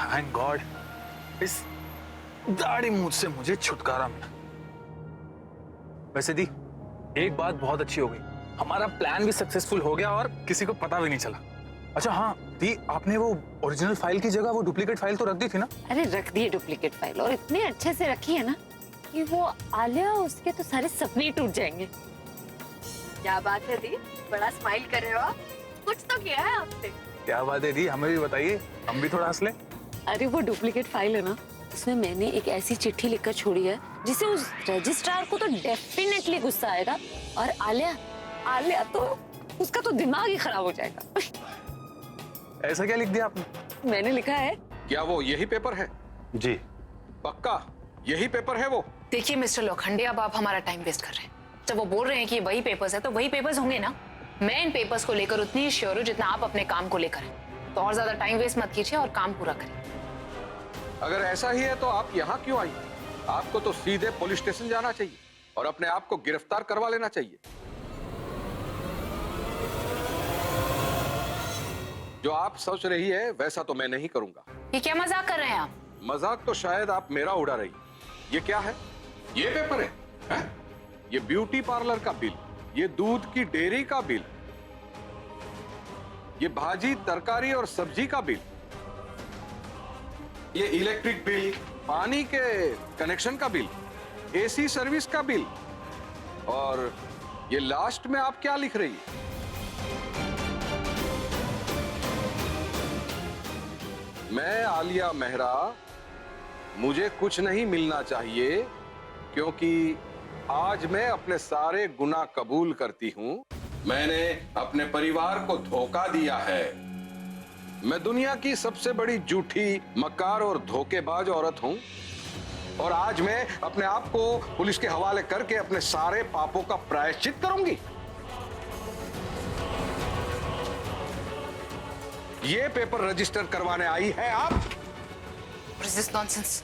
Thank God, इस दाढ़ी मूंछ से मुझे छुटकारा मिला। वैसे दी, एक बात बहुत अच्छी हो गई, हमारा प्लान भी सक्सेसफुल हो गया और किसी को पता भी नहीं चला। अच्छा हाँ दी, आपने वो ओरिजिनल फाइल की जगह वो डुप्लीकेट फाइल तो रख दी थी ना? अरे रख दी है डुप्लीकेट फाइल, और इतने अच्छे से रखी है ना कि वो आलिया उसके तो सारे सपने टूट जाएंगे। क्या बात है दी, बड़ा स्माइल कर रहे हो आप, कुछ तो किया है आपने। क्या बात है दी, हमें भी बताइए, हम भी थोड़ा हंस लें। अरे वो डुप्लीकेट फाइल है ना, उसमें मैंने एक ऐसी चिट्ठी लिखकर छोड़ी है जिसे उस रजिस्ट्रार को तो डेफिनेटली गुस्सा आएगा, और आलिया तो उसका तो दिमाग ही खराब हो जाएगा। ऐसा क्या लिख दिया आपने? मैंने लिखा है। क्या वो यही पेपर है? जी पक्का यही पेपर है वो? देखिए मिस्टर लोखंडे, अब आप हमारा टाइम वेस्ट कर रहे हैं। जब वो बोल रहे हैं कि वही पेपर्स है तो वही पेपर्स होंगे ना। मैं इन पेपर्स को लेकर उतनी ही श्योर हूँ जितना आप अपने काम को लेकर हैं। तो और ज्यादा टाइम वेस्ट मत कीजिए और काम पूरा करें। अगर ऐसा ही है तो आप यहाँ क्यों आई? आपको तो सीधे पुलिस स्टेशन जाना चाहिए और अपने आप को गिरफ्तार करवा लेना चाहिए। जो आप सोच रही है वैसा तो मैं नहीं करूंगा। ये क्या मजाक कर रहे हैं आप? मजाक तो शायद आप मेरा उड़ा रही। ये क्या है? ये पेपर है? ये ब्यूटी पार्लर का बिल, ये दूध की डेयरी का बिल, ये भाजी तरकारी और सब्जी का बिल, ये इलेक्ट्रिक बिल, पानी के कनेक्शन का बिल, एसी सर्विस का बिल, और ये लास्ट में आप क्या लिख रही है? मैं आलिया मेहरा, मुझे कुछ नहीं मिलना चाहिए क्योंकि आज मैं अपने सारे गुनाह कबूल करती हूं। मैंने अपने परिवार को धोखा दिया है। मैं दुनिया की सबसे बड़ी झूठी, मक्कार और धोखेबाज औरत हूं और आज मैं अपने आप को पुलिस के हवाले करके अपने सारे पापों का प्रायश्चित करूंगी। ये पेपर रजिस्टर करवाने आई है आप? What is this nonsense?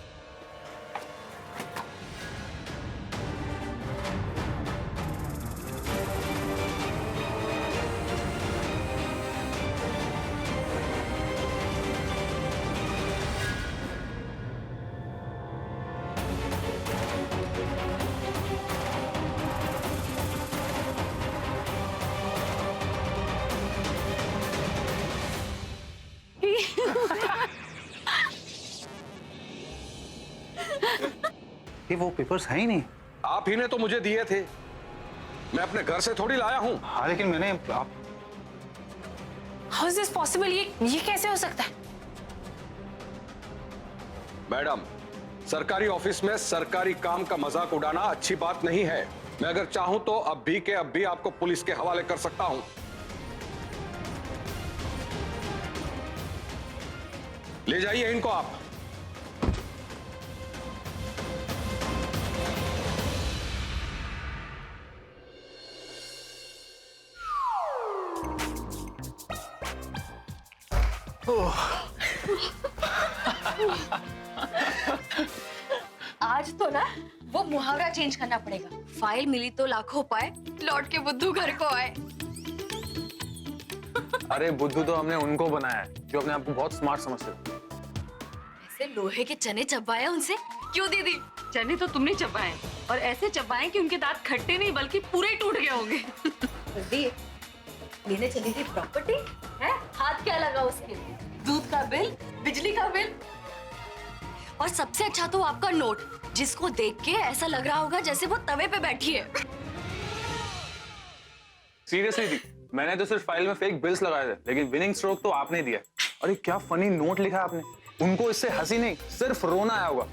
ये वो पेपर्स हैं ही नहीं। आप ही ने तो मुझे दिए थे, मैं अपने घर से थोड़ी लाया हूं। हाँ लेकिन मैंने आप... How is this possible? ये कैसे हो सकता है? मैडम, सरकारी ऑफिस में सरकारी काम का मजाक उड़ाना अच्छी बात नहीं है। मैं अगर चाहूं तो अब भी आपको पुलिस के हवाले कर सकता हूं। ले जाइए इनको आप। आज तो ना वो मुहावरा चेंज करना पड़ेगा। फाइल मिली तो लाखों पाए, लौट के बुद्धू घर को आए। अरे बुद्धू तो हमने उनको बनाया है जो अपने आप को बहुत स्मार्ट समझते हो। ऐसे लोहे के चने चबाए उनसे क्यों दीदी? चने तो तुमने चबाए, और ऐसे चबाए कि उनके दांत खट्टे नहीं बल्कि पूरे टूट गए होंगे। दी, लेने चली थी प्रॉपर्टी है, हाथ क्या लगा उसके? दूध का बिल, बिजली का बिल, और सबसे अच्छा तो आपका नोट, जिसको देख के ऐसा लग रहा होगा जैसे वो तवे पे बैठी है। सीरियसली दी, मैंने तो सिर्फ फाइल में फेक बिल्स लगाए थे, लेकिन विनिंग स्ट्रोक तो आपने दिया। अरे क्या फनी नोट लिखा है आपने। उनको इससे हंसी नहीं, सिर्फ रोना आया होगा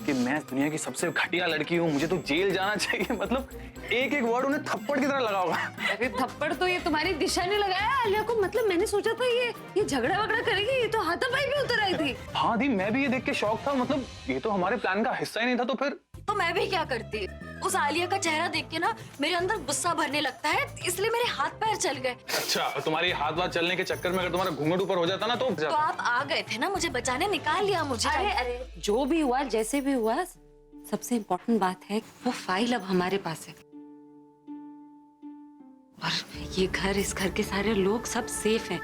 कि मैं दुनिया की सबसे घटिया लड़की हूँ, मुझे तो जेल जाना चाहिए। मतलब एक एक वर्ड उन्हें थप्पड़ की तरह लगा होगा। अरे थप्पड़ तो ये तुम्हारी दिशा ने लगाया आलिया को। मतलब मैंने सोचा था ये झगड़ा वगड़ा करेगी, ये तो हाथापाई भी उतर आई थी। हाँ दी, मैं भी ये देख के शॉक था। मतलब ये तो हमारे प्लान का हिस्सा ही नहीं था। तो फिर तो मैं भी क्या करती? उस आलिया का चेहरा देख के ना मेरे अंदर गुस्सा भरने लगता है, इसलिए मेरे हाथ पैर चल गए। अच्छा, तुम्हारी हाथ वाथ चलने के चक्कर में अगर तुम्हारा घूंघट ऊपर हो जाता ना तो आप आ गए थे ना मुझे बचाने, निकाल लिया मुझे। अरे जो भी हुआ, जैसे भी हुआ, सबसे इम्पोर्टेंट बात है वो फाइल अब हमारे पास है, और ये घर, इस घर के सारे लोग सब सेफ हैं,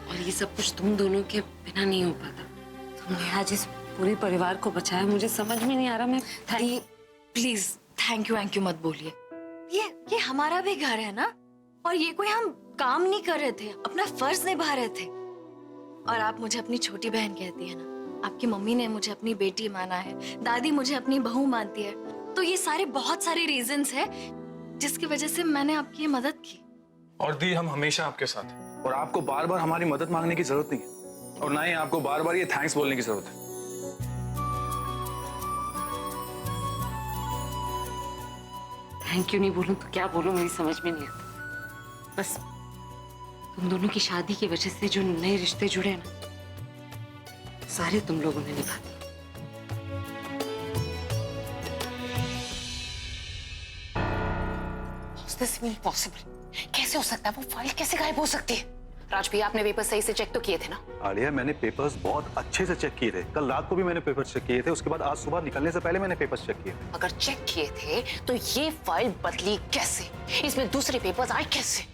और ये सब कुछ तुम दोनों के बिना नहीं हो पाता। तुमने आज इस पूरे परिवार को बचाया, मुझे समझ में नहीं आ रहा। मैं दी प्लीज थैंक यू मत बोलिए। ये हमारा भी घर है ना, और ये कोई हम काम नहीं कर रहे थे, अपना फर्ज निभा रहे थे। और आप मुझे अपनी छोटी बहन कहती है ना, आपकी मम्मी ने मुझे अपनी बेटी माना है, दादी मुझे अपनी बहू मानती है, तो ये सारे बहुत सारे रीजंस है जिसकी वजह से मैंने आपकी ये मदद की। और दी, हम हमेशा आपके साथ हैं और आपको बार बार हमारी मदद मांगने की जरूरत नहीं है, और ना ही आपको बार बार ये थैंक्स बोलने की जरूरत है। थैंक यू नहीं बोलूं तो क्या बोलूं, मेरी समझ में नहीं आता। बस तुम दोनों की शादी की वजह से जो नए रिश्ते जुड़े हैं ना, सारे तुम लोगों ने निभा दिए। This impossible. कैसे हो सकता है? वो फाइल कैसे गायब हो सकती है? राज भैया, आपने पेपर सही से चेक तो किए थे ना? आलिया, मैंने पेपर्स बहुत अच्छे से चेक किए थे। कल रात को भी मैंने पेपर्स चेक किए थे, उसके बाद आज सुबह निकलने से पहले मैंने पेपर्स चेक किए थे। अगर चेक किए थे तो ये फाइल बदली कैसे? इसमें दूसरे पेपर्स आए कैसे?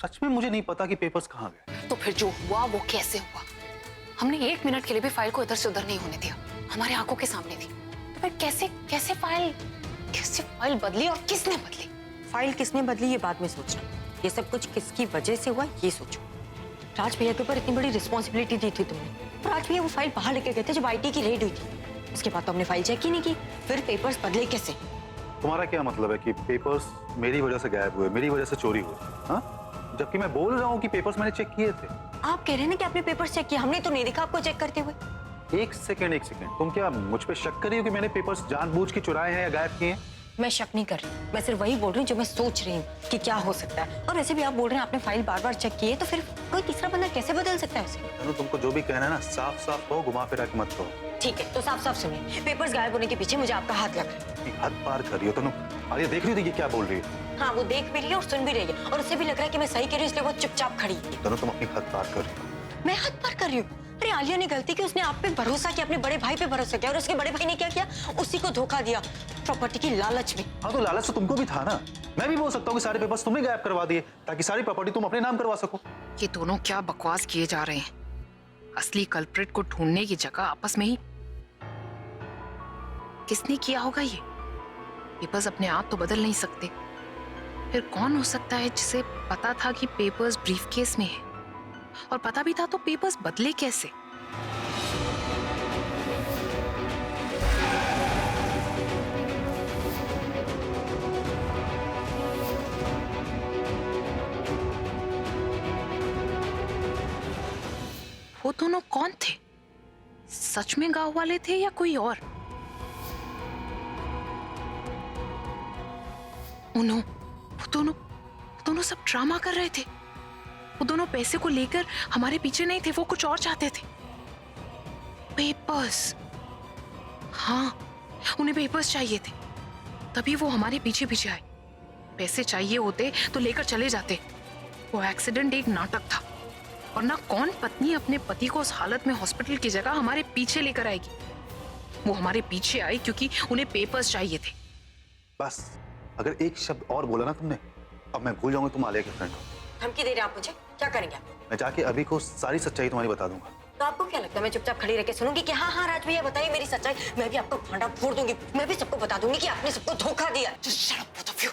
सच में मुझे नहीं पता कि पेपर्स कहाँ गए। तो फिर जो हुआ वो कैसे हुआ? हमने 1 मिनट के लिए भी फाइल को इधर से उधर नहीं होने दिया, हमारे आंखों के सामने थी। तो फिर कैसे फाइल बदली और किसने बदली? फाइल किसने बदली ये बाद में सोचना, ये सब कुछ किसकी वजह से हुआ ये सोचो। राज भैया के ऊपर इतनी बड़ी रिस्पॉन्सिबिलिटी दी थी तुमने, और राज भैया वो फाइल बाहर लेके गए थे जब आईटी की रेड हुई थी। उसके बाद तो हमने फाइल चेक ही नहीं की, फिर पेपर्स बदले कैसे? तुम्हारा क्या मतलब है कि पेपर्स मेरी वजह से गायब हुए, मेरी वजह से चोरी हुई? हाँ, जबकि मैं बोल रहा हूँ कि पेपर्स मैंने चेक किए थे। आप कह रहे हैं ना कि आपने पेपर्स चेक किया, हमने तो नहीं देखा आपको चेक करते हुए। एक सेकेंड, तुम क्या मुझ पे शक कर रही हो कि मैंने पेपर्स जानबूझ के चुराए हैं या गायब किए हैं? मैं शक नहीं कर रही, मैं सिर्फ वही बोल रही हूँ जो मैं सोच रही हूँ कि क्या हो सकता है। और वैसे भी आप बोल रहे हैं आपने फाइल बार बार चेक की है, तो फिर कोई तीसरा बंदा कैसे बदल सकता है उसे? तनु, तुमको जो भी कहना है ना, साफ साफ कहो, घुमा फिरा के मत कहो। ठीक है, तो साफ साफ सुनिए, पेपर्स गायब होने के पीछे मुझे आपका हाथ लग रहा है। हद पार कर रही हो तनु। आलिया, देख रही थी ये क्या बोल रही है? हाँ, वो देख भी रही है और सुन भी रही है, और उसे भी लग रहा है कि मैं सही कह रही हूँ, इसलिए वो चुपचाप खड़ी है। तनु, तुम अपनी हद पार कर रही हो। मैं हद पार कर रही हूँ? अरे आलिया ने गलती की, उसने आप पे भरोसा किया, अपने बड़े भाई पे भरोसा किया, और उसके बड़े भाई ने क्या किया? उसी को धोखा दिया प्रॉपर्टी की लालच में। हाँ, तो लालच तो तुमको भी था ना। मैं भी बोल सकता हूँ कि सारे पेपर्स तुमने गायब करवा दिए ताकि सारी प्रॉपर्टी तुम अपने नाम करवा सको। ये दोनों क्या बकवास किए जा रहे हैं? असली कल्प्रिट को ढूंढने की जगह आपस में ही किसने किया होगा ये? पेपर्स अपने आप तो बदल नहीं सकते, फिर कौन हो सकता है जिसे पता था कि पेपर्स ब्रीफकेस में है, और पता भी था तो पेपर्स बदले कैसे? वो दोनों कौन थे? सच में गांव वाले थे या कोई और? वो दोनों सब ड्रामा कर रहे थे। वो दोनों पैसे को लेकर हमारे पीछे नहीं थे, वो कुछ और चाहते थे। पेपर्स, हाँ, उन्हें पेपर्स चाहिए थे, तभी वो हमारे पीछे पीछे आए। पैसे चाहिए होते तो लेकर चले जाते। वो एक्सीडेंट एक नाटक था, और ना कौन पत्नी अपने पति को उस हालत में हॉस्पिटल की जगह हमारे पीछे लेकर आएगी। वो हमारे पीछे आई क्योंकि उन्हें पेपर्स चाहिए थे। बस अगर एक शब्द और बोला ना तुमने, अब मैं भूल जाऊंगा तुम आलिया के फ्रेंड हो। धमकी दे रहे हैं आप मुझे? क्या करेंगे आप? मैं जाके अभी को सारी सच्चाई तुम्हारी बता दूंगा। तो आपको क्या लगता है मैं चुपचाप खड़ी रह के सुनूंगी कि हाँ हाँ राज भैया बताइए मेरी सच्चाई? मैं भी आपको फांडा फोड़ दूंगी, मैं भी सबको बता दूंगी कि आपने सबको धोखा दिया। Just shut up, both of you.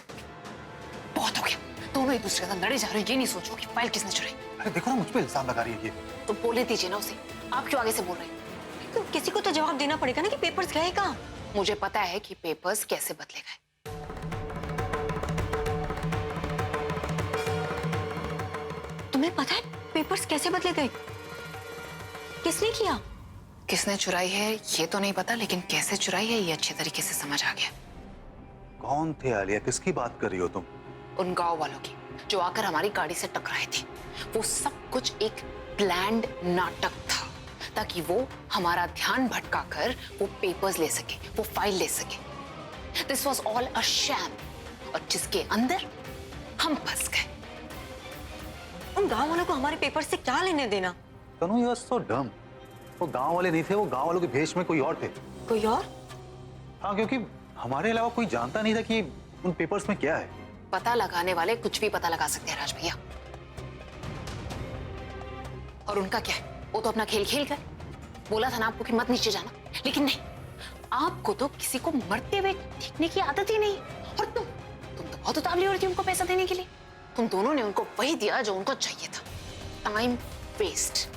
बहुत हो गया, दोनों एक दूसरे का लड़े जा रहे हो। ये नहीं सोचो कि फाइल किसने चुराई। अरे देखो ना, मुझ पे इल्जाम लगा रही है ये। तो बोले दीजिए ना उसे, आप क्यों आगे से बोल रहे हैं? तो किसी को तो जवाब देना पड़ेगा ना कि पेपर्स गए कहाँ? मुझे पता है कि पेपर्स कैसे बदले गए। तुम्हें पता है पेपर्स कैसे बदले गए? किसने किया? किसने चुराई है ये तो नहीं पता, लेकिन कैसे चुराई है ये अच्छे तरीके से समझ आ गया। कौन थे आलिया, किसकी बात कर रही हो तुम? उन गांव वालों की जो आकर हमारी गाड़ी से टकराए थे। वो सब कुछ एक प्लान्ड नाटक था, ताकि वो हमारा ध्यान भटकाकर वो पेपर्स ले सके, वो फाइल ले सके। This was all a sham, और जिसके अंदर हम फंस गए। उन गांव वालों को हमारे पेपर्स से क्या लेने देना? तनु, यू आर सो डम। वो गांव वाले नहीं थे, वो गांव वालों के भेष में कोई और थे। कोई और? हाँ, क्योंकि हमारे अलावा कोई जानता नहीं था कि उन पेपर्स में क्या है। पता लगाने वाले कुछ भी पता लगा सकते हैं राज भैया। और उनका क्या है, वो तो अपना खेल खेल गए। बोला था ना आपको कि मत नीचे जाना, लेकिन नहीं, आपको तो किसी को मरते हुए देखने की आदत ही नहीं। और तुम तो बहुत उतावली हो रही थी उनको पैसा देने के लिए। तुम दोनों ने उनको वही दिया जो उनको चाहिए था, टाइम वेस्ट,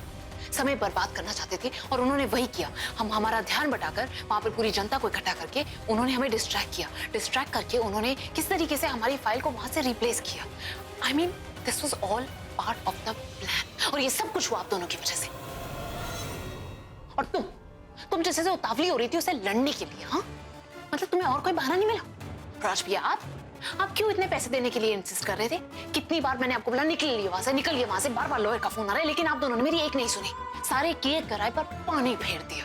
समय बर्बाद करना चाहते थे और उन्होंने वही किया। हम हमारा ध्यान बटाकर वहां पर पूरी जनता को इकट्ठा करके उन्होंने हमें डिस्ट्रैक्ट किया। डिस्ट्रैक्ट करके उन्होंने किस तरीके से हमारी फाइल को वहां से रिप्लेस किया। I mean this was all part of the plan, और ये सब कुछ हुआ आप दोनों की वजह से। और तुम जैसे से उतावली हो रही थी उसे लड़ने के लिए, हाँ? मतलब तुम्हें और कोई बहाना नहीं मिला? राज भैया आप क्यों इतने पैसे देने के लिए इंसिस्ट कर रहे थे? कितनी बार मैंने आपको बोला निकलिए वहां से, बार बार लॉयर का फोन आ रहा है, लेकिन आप दोनों ने मेरी एक नहीं सुनी। सारे किए कराए पर पानी फेर दिया।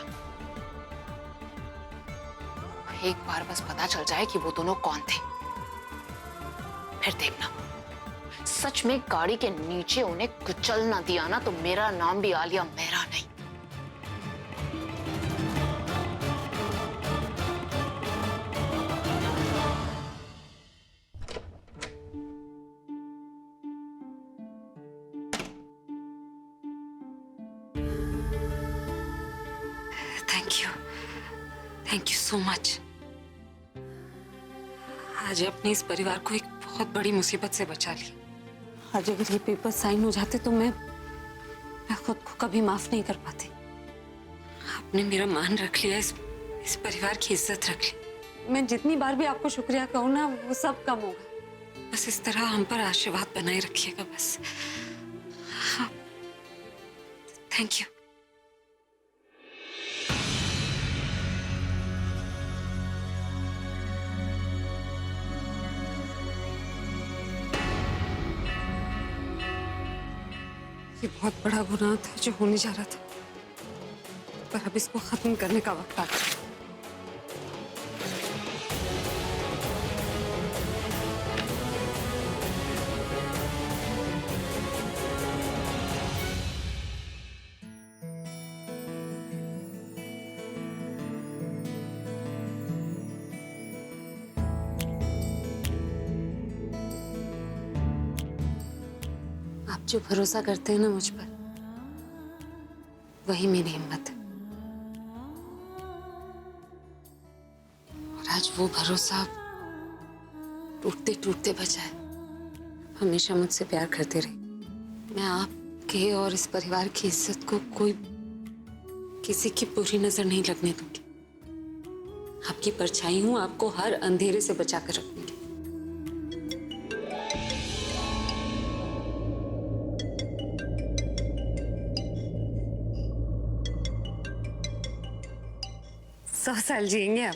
एक बार बस पता चल जाए कि वो दोनों कौन थे, फिर देखना सच में गाड़ी के नीचे उन्हें कुचल ना दिया ना, तो मेरा नाम भी आलिया मेहरा नहीं। Thank you so much. आज आपने इस परिवार को एक बहुत बड़ी मुसीबत से बचा लिया। आज अगर ये पेपर साइन हो जाते तो मैं खुद को कभी माफ नहीं कर पाती। आपने मेरा मान रख लिया, इस परिवार की इज्जत रख ली। मैं जितनी बार भी आपको शुक्रिया कहूँ ना वो सब कम होगा। बस इस तरह हम पर आशीर्वाद बनाए रखिएगा बस। हाँ, थैंक यू। ये बहुत बड़ा गुनाह था जो होने जा रहा था, पर अब इसको खत्म करने का वक्त आ गया। आप जो भरोसा करते हैं ना मुझ पर, वही मेरी हिम्मत है। और आज वो भरोसा टूटते टूटते बचा है। हमेशा मुझसे प्यार करते रहे। मैं आपके और इस परिवार की इज्जत को कोई किसी की बुरी नजर नहीं लगने दूंगी। आपकी परछाई हूं, आपको हर अंधेरे से बचा कर रखूंगी। सौ साल जिएंगे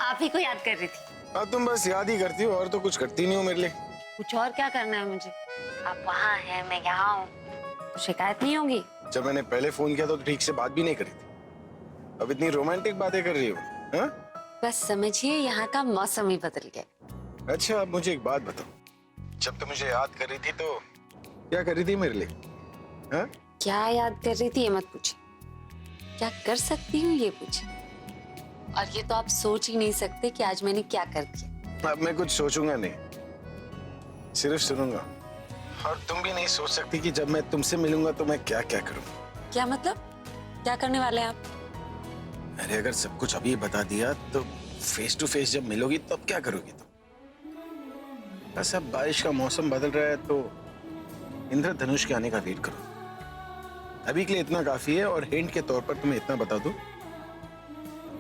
आप ही को याद कर रही थी। हाँ, तुम बस याद ही करती हो और तो कुछ करती नहीं हो मेरे लिए। कुछ और क्या करना है मुझे? आप वहाँ हैं, मैं यहाँ हूँ, तो शिकायत नहीं होगी। जब मैंने पहले फोन किया तो ठीक से बात भी नहीं करी थी, अब इतनी रोमांटिक बातें कर रही हो, हाँ? बस समझिए यहाँ का मौसम ही बदल गया। अच्छा, अब मुझे एक बात बताओ, जब तुम मुझे याद कर रही थी तो क्या कर रही थी मेरे लिए, हाँ? क्या याद कर रही थी ये मत पूछिए, क्या कर सकती हूँ ये पूछिए। और ये तो आप सोच ही नहीं सकते कि आज मैंने क्या कर दिया। अब मैं कुछ सोचूंगा नहीं, सिर्फ सुनूंगा। और तुम भी नहीं सोच सकती कि जब मैं तुमसे मिलूंगा तो मैं क्या क्या करूँ। क्या मतलब? क्या करने वाले हैं आप? अरे अगर सब कुछ अभी बता दिया तो फेस टू फेस जब मिलोगी तब क्या करोगी तुम? बस अब बारिश का मौसम बदल रहा है तो इंद्रधनुष के आने का वेट करो। अभी के लिए इतना काफी है, और हिंट के तौर पर तुम्हें इतना बता दूं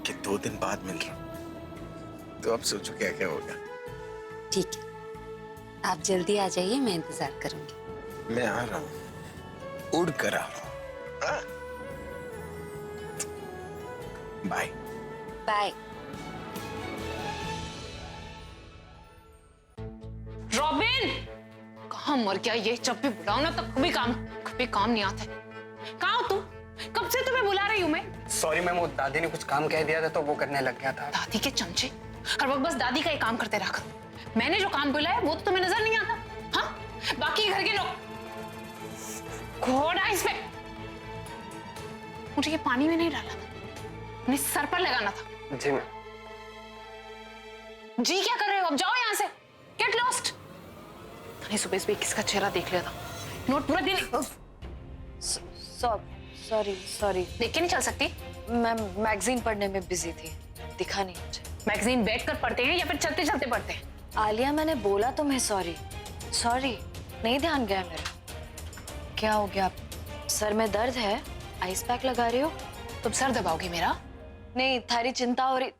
कि 2 दिन बाद मिल रहा हूं। तो अब सोचो क्या क्या होगा। ठीक है, आप जल्दी आ जाइए, मैं इंतजार करूंगी। मैं आ रहा हूं, उड़ कर आ रहा हूं। हाँ? Bye bye. रॉबिन, कहाँ मर गया ये? जब भी बुलाओ ना तब कभी काम नहीं आता। कहाँ हो तुम? कब से तुम्हें बुला रही हूँ मैं। सॉरी मैम, वो दादी ने कुछ काम कह दिया था तो वो करने लग गया था। दादी के चमचे, हर वक्त बस दादी का ही काम करते रहा करो। मैंने जो काम बोला है वो तो तुम्हें नजर नहीं आता? हाँ, बाकी घर के लोग घोड़ा इसमें। मुझे ये पानी में नहीं डालना था, अपने सर पर लगाना था। जी मैम। जी क्या कर रहे हो? अब जाओ यहाँ से, गेट लॉस्ट। मैंने सुबह सुबह किसका चेहरा देख लिया था। नोट पूरा दिन। Sorry sorry. देख के नहीं चल सकती? मैं मैगजीन पढ़ने में बिजी थी, दिखा नहीं मुझे। मैगजीन बैठकर पढ़ते हैं या फिर चलते चलते पढ़ते हैं? आलिया मैंने बोला तुम्हें सॉरी। सॉरी, नहीं ध्यान गया मेरा। क्या हो गया? सर में दर्द है, आइस पैक लगा रही हो? तुम सर दबाओगी मेरा? नहीं, थारी चिंता हो रही,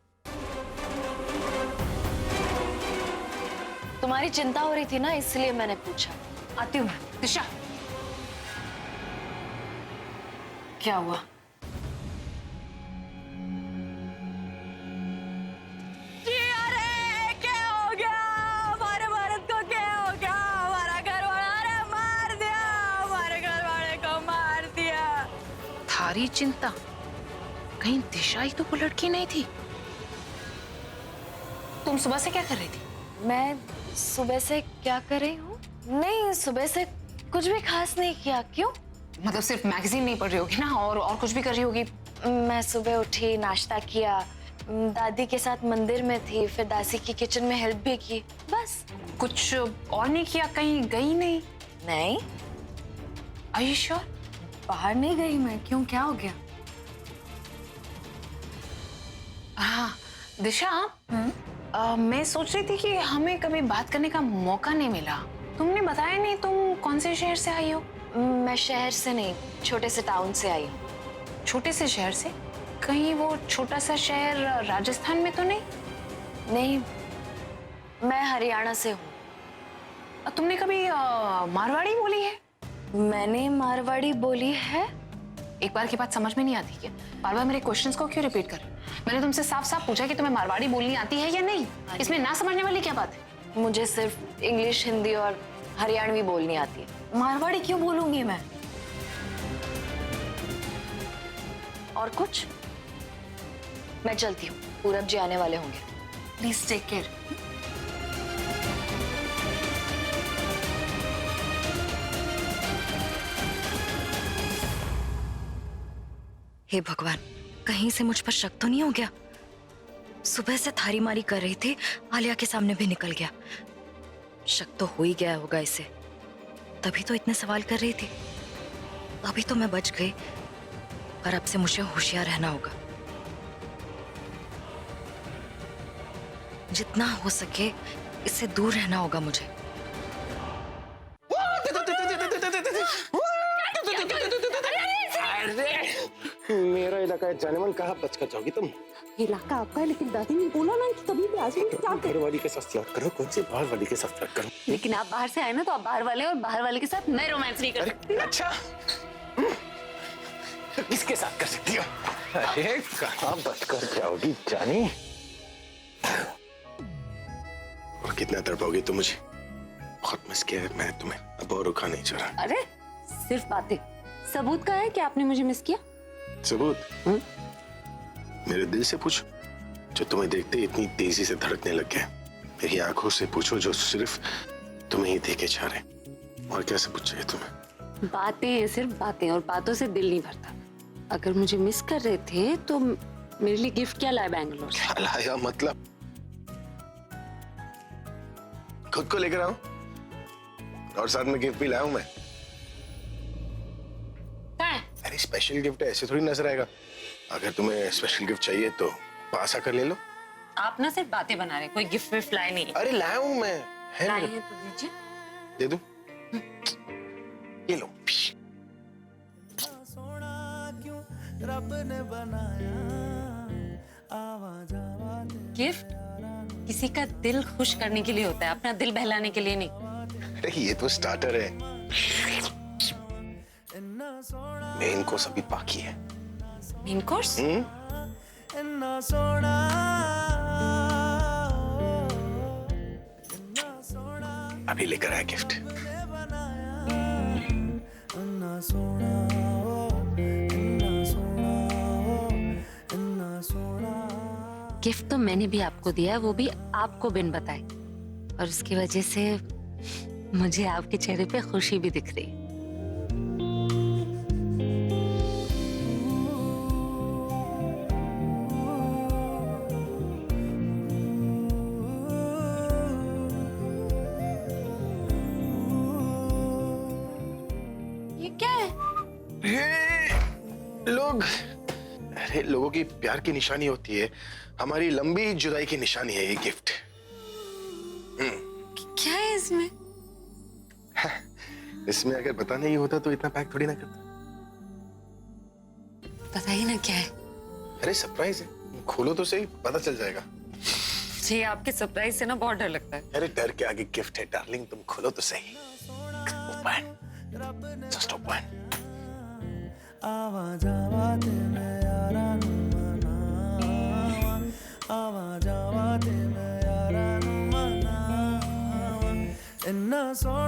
तुम्हारी चिंता हो रही थी ना, इसलिए मैंने पूछा। आती हूँ मैं। दिशा, क्या हुआ? अरे क्या हो गया? हमारे भारत को क्या हो गया? हमारा घर वाला मार दिया, हमारे घर वाले को मार दिया। थारी चिंता? कहीं दिशा ही तो वो लड़की नहीं थी? तुम सुबह से क्या कर रही थी? मैं सुबह से क्या कर रही हूँ? नहीं, सुबह से कुछ भी खास नहीं किया। क्यों? मतलब सिर्फ मैगजीन नहीं पढ़ रही होगी ना, और कुछ भी कर रही होगी? मैं सुबह उठी, नाश्ता किया, दादी के साथ मंदिर में थी, फिर दासी की किचन में हेल्प भी की, बस। कुछ और नहीं किया? कहीं गई नहीं? नहीं, Are you sure? बाहर नहीं गई मैं। क्यों, क्या हो गया? हाँ दिशा, मैं सोच रही थी कि हमें कभी बात करने का मौका नहीं मिला। तुमने बताया नहीं तुम कौन से शहर से आई हो? मैं शहर से नहीं, छोटे से टाउन से आई हूँ। छोटे से शहर से? कहीं वो छोटा सा शहर राजस्थान में तो नहीं? नहीं, मैं हरियाणा से हूँ। तुमने कभी मारवाड़ी बोली है? मैंने मारवाड़ी बोली है? एक बार की बात समझ में नहीं आती क्या? बार बार मेरे क्वेश्चंस को क्यों रिपीट कर रहे हो? मैंने तुमसे साफ साफ पूछा कि तुम्हें मारवाड़ी बोलनी आती है या नहीं। इसमें ना समझने वाली क्या बात है? मुझे सिर्फ इंग्लिश, हिंदी और हरियाणवी बोलनी आती है। मारवाड़ी क्यों बोलूंगी मैं? और कुछ? मैं चलती हूँ, पूरब जी आने वाले होंगे। Please take care. हे भगवान, कहीं से मुझ पर शक तो नहीं हो गया? सुबह से थारी मारी कर रही थी, आलिया के सामने भी निकल गया। शक तो हो ही गया होगा इसे, तभी तो इतने सवाल कर रही थी। अभी तो मैं बच गई, पर अब से मुझे होशियार रहना होगा। जितना हो सके इससे दूर रहना होगा मुझे। मेरा इलाका है, जाने मन कहाँ बच कर जाओगी तुम? इलाका आपका है, लेकिन दादी ने बोला ना कि कभी भी आ जाओ। क्या घर वाली के साथ फ्लर्ट करो, कौन सी बाहर वाली के साथ फ्लर्ट करो? लेकिन आप बाहर से आए ना, तो आप बाहर वाले और बाहर वाले के साथ मैं रोमांस नहीं कर सकती। अच्छा, किसके साथ कर सकती हो? अरे कहाँ बच कर जाओगी जानी? और कितना तड़पाओगी तुम मुझे? बहुत मिस किया है मैं तुम्हें, अब और रुका नहीं चला। अरे सिर्फ बातें, सबूत का है कि आपने मुझे मिस किया? सबूत? मेरे दिल से पूछो, जो तुम्हें देखते ही इतनी तेजी से धड़कने लग गया। मेरी आंखों से पूछो, जो सिर्फ तुम्हें ही देखे जा रहे। और क्या सबूत चाहिए तुम्हें? बातें हैं, सिर्फ बातें, और बातों से दिल नहीं भरता। अगर मुझे मिस कर रहे थे तो मेरे लिए गिफ्ट क्या लाए बैंगलोर से? क्या लाया मतलब? खुद को लेकर आओ, और साथ में गिफ्ट भी लाया हूं मैं। अरे स्पेशल गिफ्ट है, ऐसे थोड़ी नजर आएगा। अगर तुम्हें स्पेशल गिफ्ट चाहिए तो पास आकर ले लो। आप ना सिर्फ बातें बना रहे, कोई गिफ्ट विफ्ट लाए नहीं। अरे लाया हूं मैं, है लाए मेरे- हैं तो दीजिए। दे दूं? ये लो। गिफ्ट किसी का दिल खुश करने के लिए होता है, अपना दिल बहलाने के लिए नहीं। अरे ये तो स्टार्टर है, मेन कोर्स अभी बाकी है। Main course? अभी लेकर आया गिफ्ट। गिफ्ट तो मैंने भी आपको दिया है, वो भी आपको बिन बताए, और उसकी वजह से मुझे आपके चेहरे पे खुशी भी दिख रही है। ये क्या है? लोग, अरे लोगों की प्यार की निशानी होती है, हमारी लंबी जुदाई की निशानी है ये गिफ्ट। क्या है इसमें? इसमें अगर पता नहीं होता तो इतना पैक थोड़ी ना करता। बताइए ना क्या है। अरे सरप्राइज है, खोलो तो सही, पता चल जाएगा। जी आपके सरप्राइज से ना बहुत डर लगता है। अरे डर के आगे गिफ्ट है डार्लिंग, तुम खोलो तो सही। Open, just open. इन्ना सोना